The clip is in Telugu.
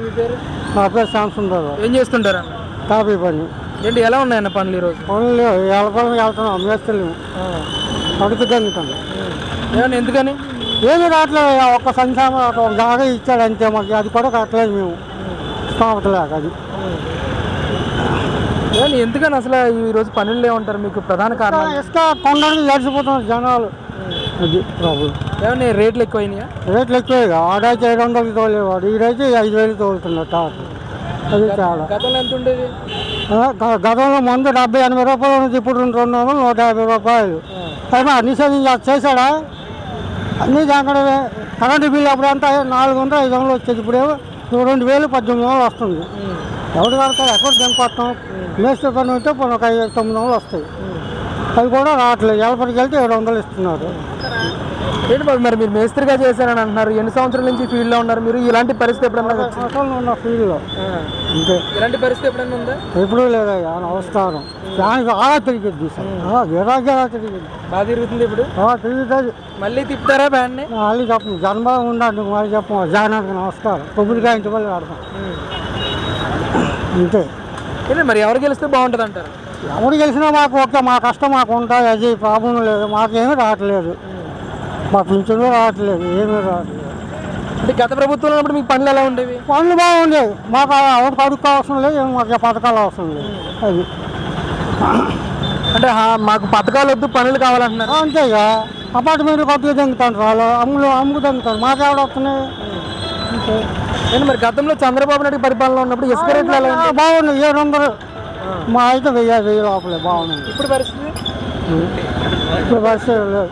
మీ పేరు? నా పేరు శాంసుందర్. ఏం చేస్తుంటారా? టాపీ పని. ఏంటి ఎలా ఉన్నాయన్న పనులు ఈరోజు? పనులు ఎలపలం వెళ్తున్నాం, మేస్తలేము, అడుగుతాను. ఏమన్నా ఎందుకని? ఏమి రావట్లేదు, ఒక్క సంక్షేమ ఒక జాగా ఇచ్చాడు అంతే మాకు, అది కూడా కట్టలేదు మేము, స్థాపతలేక అది. ఏమన్నా ఎందుకని అసలు ఈరోజు పనులు లేవంటారు? మీకు ప్రధాన కారణం ఇసుక కొండకి నడిచిపోతున్నారు జనాలు, అది ప్రాబ్లం. ఏమన్నా రేట్లు ఎక్కువైనాయా? రేట్లు ఎక్కువ, ఆడైతే 700కి తోలేవాడు, ఈడైతే 5,000 తోలుతున్నాడు టాప్. అది చాలా. గతంలో ఎంత ఉండేది? గతంలో ముందు 70-80 రూపాయలు ఉన్నది, ఇప్పుడు 200, 150 రూపాయలు. అయినా నిషేధం చేశాడా? అన్నీ అక్కడ కరెంటు బిల్లు అప్పుడు అంతా 400-500 వచ్చేది, ఇప్పుడేమో 2,000-18,000 వస్తుంది. ఎవరు కడతారు? ఎక్కడ దింపొస్తాం? మేస్త్రి పని ఉంటే ఒక 500-900 వస్తాయి, అవి కూడా రావట్లేదు. ఎలపడికి వెళ్తే 700 ఇస్తున్నారు. ఏంటి బాబు, మరి మీరు మేస్త్రిగా చేశారని అంటున్నారు, ఎన్ని సంవత్సరాల నుంచి ఫీల్డ్లో ఉన్నారు మీరు? ఇలాంటి పరిస్థితి ఎప్పుడన్నా అసలు ఉన్న ఫీల్డ్లో అంతే. ఇలాంటి పరిస్థితి ఎప్పుడన్నా ఉందా? ఎప్పుడూ లేదయ్యా, నమస్కారం. దానికి అలా తిరిగిద్ది సార్, గిరా తిరిగిద్ది, బాగా తిరుగుతుంది ఇప్పుడు. తిరుగుతుంది. మళ్ళీ తిప్పుతారా బ్యాన్ని? మళ్ళీ చెప్పు, జన్మ ఉండండి, మళ్ళీ చెప్పు. జగనానికి నమస్కారం, కొబ్బరికాయ ఇంటి మళ్ళీ ఆడతాం అంతే. మరి ఎవరు గెలిస్తే బాగుంటుంది అంటారు? ఎవరు గెలిచినా మాకు ఓకే, మా కష్టం మాకు ఉంటుంది, అది ప్రాబ్లం లేదు. మాకేమీ రావట్లేదు, మా పింఛన్లు రావట్లేదు, ఏమీ రావట్లేదు. అంటే గత ప్రభుత్వంలో ఉన్నప్పుడు మీకు పనులు ఎలా ఉండేవి? పనులు బాగుండేవి, మాకు ఎవరికి అడుక్కు అవసరం లేదు, మాకు పథకాలు అవసరం లేదు. అది అంటే మాకు పథకాలు వద్దు, పనులు కావాలంటున్నారు. అంతేగా, అపార్ట్మెంట్ కొత్తగా దింగుతాను, వాళ్ళు అమ్ముకు దింగుతాను, మాకు ఎవడ వస్తున్నాయి. నేను మరి గతంలో చంద్రబాబు నాయుడు పరిపాలన ఉన్నప్పుడు ఇసుక రేట్లు ఎలా ఉన్నాయి? బాగున్నాయి, 700, మా అయితే 1000 లోపలే బాగున్నాయి. ఇప్పుడు పరిస్థితి లేదు.